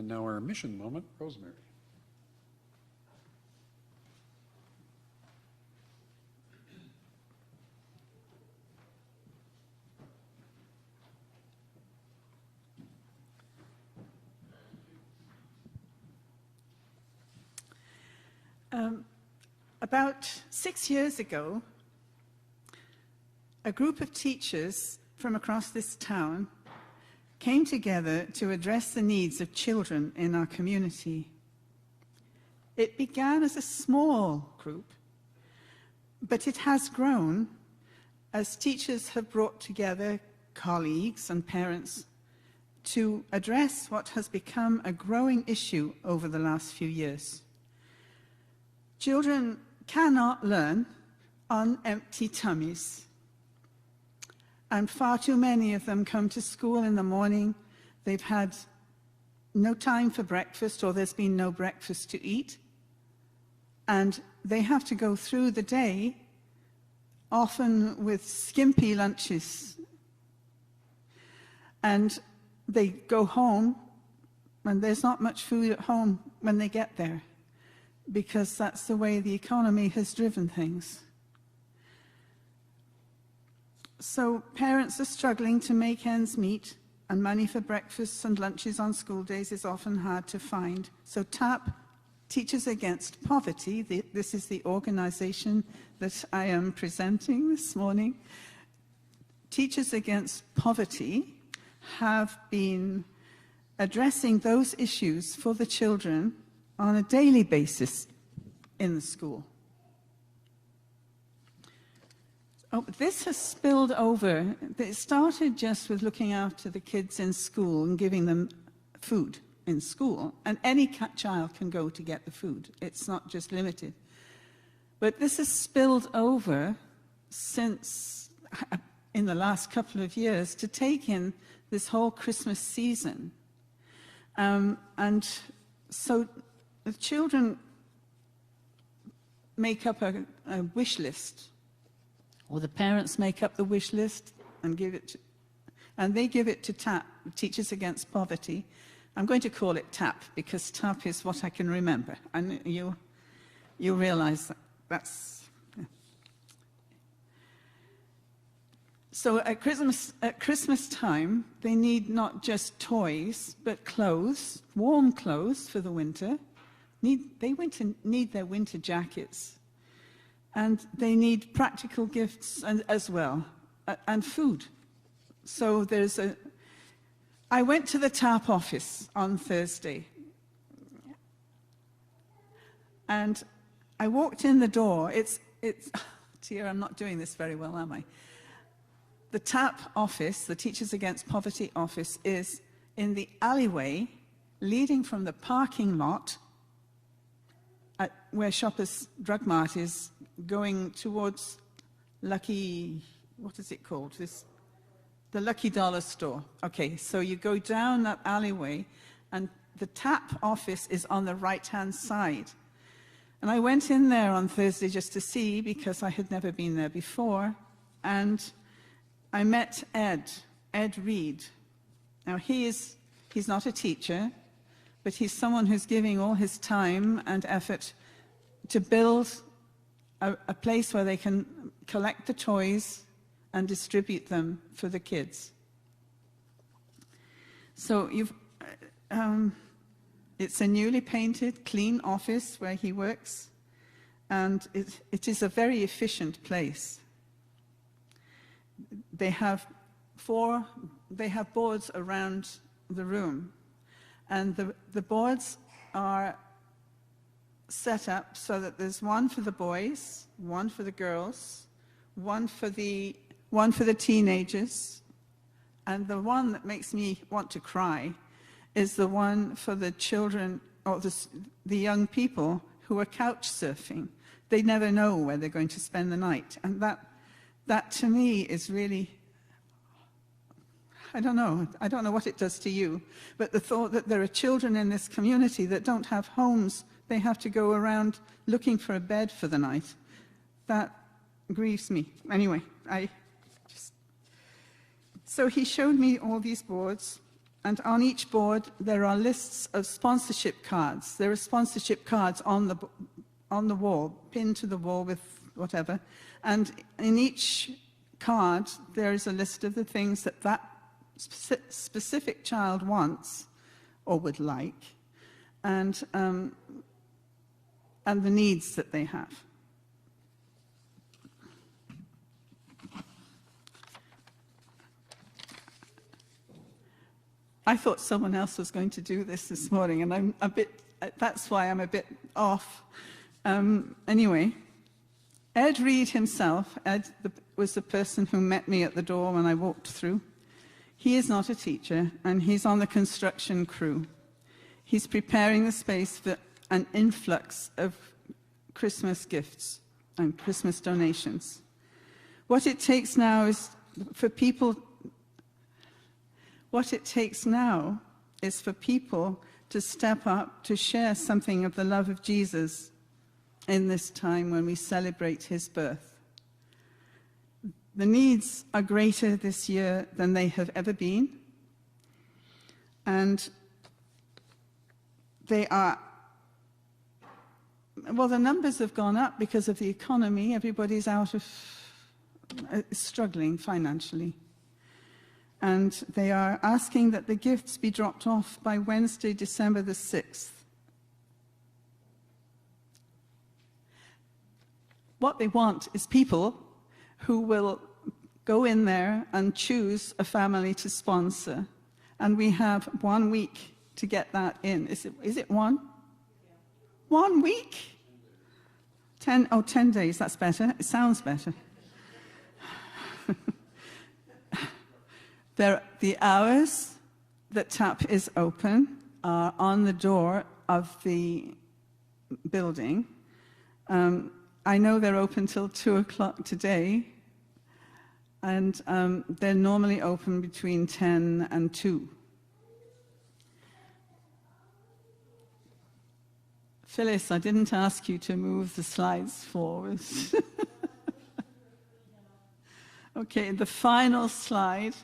And now our mission moment, Rosemary. About 6 years ago, a group of teachers from across this town came together to address the needs of children in our community. It began as a small group, but it has grown as teachers have brought together colleagues and parents to address what has become a growing issue over the last few years. Children cannot learn on empty tummies. And far too many of them come to school in the morning. They've had no time for breakfast, or there's been no breakfast to eat. And they have to go through the day, often with skimpy lunches. And they go home, and there's not much food at home when they get there, because that's the way the economy has driven things. So parents are struggling to make ends meet, and money for breakfasts and lunches on school days is often hard to find. So TAP, Teachers Against Poverty, this is the organization that I am presenting this morning. Teachers Against Poverty have been addressing those issues for the children on a daily basis in the school. Oh, this has spilled over. It started just with looking after the kids in school and giving them food in school. And any child can go to get the food. It's not just limited. But this has spilled over since, in the last couple of years, to take in this whole Christmas season. And so the children make up a wish list, or the parents make up the wish list and give it to, and they give it to TAP, Teachers Against Poverty. I'm going to call it TAP because TAP is what I can remember, and you realize that's. Yeah. So at Christmas time, they need not just toys, but clothes, warm clothes for the winter. They need their winter jackets. And they need practical gifts as well, and food. So I went to the TAP office on Thursday. And I walked in the door. Dear, I'm not doing this very well, am I? The TAP office, the Teachers Against Poverty office, is in the alleyway leading from the parking lot where Shoppers Drug Mart is, going towards Lucky, what is it called? The Lucky Dollar store. Okay, so you go down that alleyway, and the TAP office is on the right-hand side. And I went in there on Thursday just to see, because I had never been there before, and I met Ed Reed. Now he's not a teacher, but he's someone who's giving all his time and effort to build a place where they can collect the toys and distribute them for the kids. So it's a newly painted, clean office where he works, and it is a very efficient place. They have boards around the room, and the boards are set up so that there's one for the boys, one for the girls, one for the teenagers, and the one that makes me want to cry is the one for the children, or the young people who are couch surfing. They never know where they're going to spend the night, and that to me is really, I don't know what it does to you, but the thought that there are children in this community that don't have homes, they have to go around looking for a bed for the night, that grieves me. Anyway, so he showed me all these boards, and on each board there are lists of sponsorship cards. There are sponsorship cards on the wall, pinned to the wall with whatever, and in each card there is a list of the things that that specific child wants or would like, and the needs that they have. I thought someone else was going to do this morning, and I'm a bit, that's why I'm a bit off. Anyway, Ed Reed himself, was the person who met me at the door when I walked through. He is not a teacher, and he's on the construction crew. He's preparing the space for an influx of Christmas gifts and Christmas donations. What it takes now is for people to step up, to share something of the love of Jesus in this time when we celebrate his birth. The needs are greater this year than they have ever been, and they are, well, the numbers have gone up because of the economy. Everybody's struggling financially. And they are asking that the gifts be dropped off by Wednesday, December the 6th. What they want is people who will go in there and choose a family to sponsor. And we have 1 week to get that in. Is it one? Yeah. 1 week? 10 days, that's better. It sounds better. The hours that TAP is open are on the door of the building. I know they're open till 2 o'clock today, and they're normally open between 10 and 2. Phyllis, I didn't ask you to move the slides forward. Okay, the final slide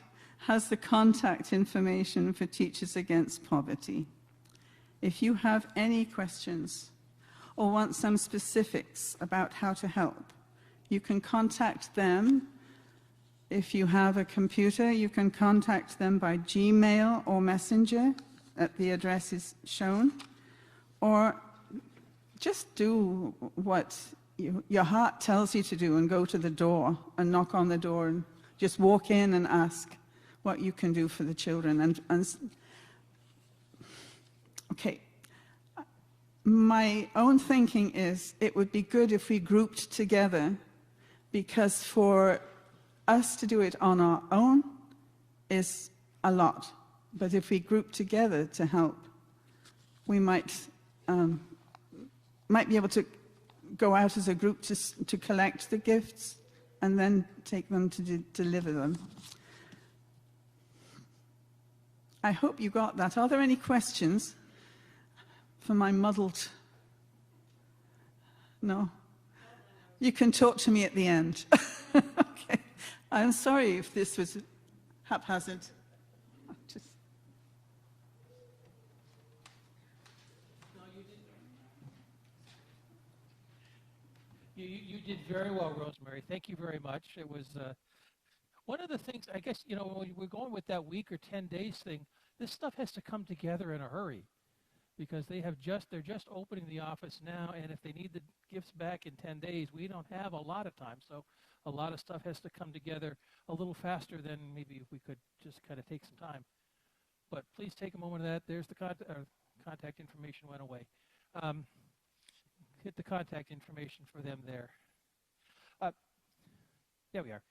has the contact information for Teachers Against Poverty. If you have any questions or want some specifics about how to help, you can contact them. If you have a computer, you can contact them by Gmail or Messenger at the addresses shown, or just do what your heart tells you to do and go to the door and knock on the door and just walk in and ask what you can do for the children. Okay, my own thinking is it would be good if we grouped together, because for us to do it on our own is a lot. But if we group together to help, we might be able to go out as a group to collect the gifts and then take them to deliver them. I hope you got that. Are there any questions for my muddled? No? You can talk to me at the end. Okay. I'm sorry if this was haphazard. You did very well, Rosemary. Thank you very much. It was one of the things, I guess, you know, when we're going with that week or 10 days thing, this stuff has to come together in a hurry, because they're just opening the office now, and if they need the gifts back in 10 days, we don't have a lot of time. So a lot of stuff has to come together a little faster than maybe if we could just kind of take some time. But please take a moment of that. There's the contact information went away. Hit the contact information for them there. There we are.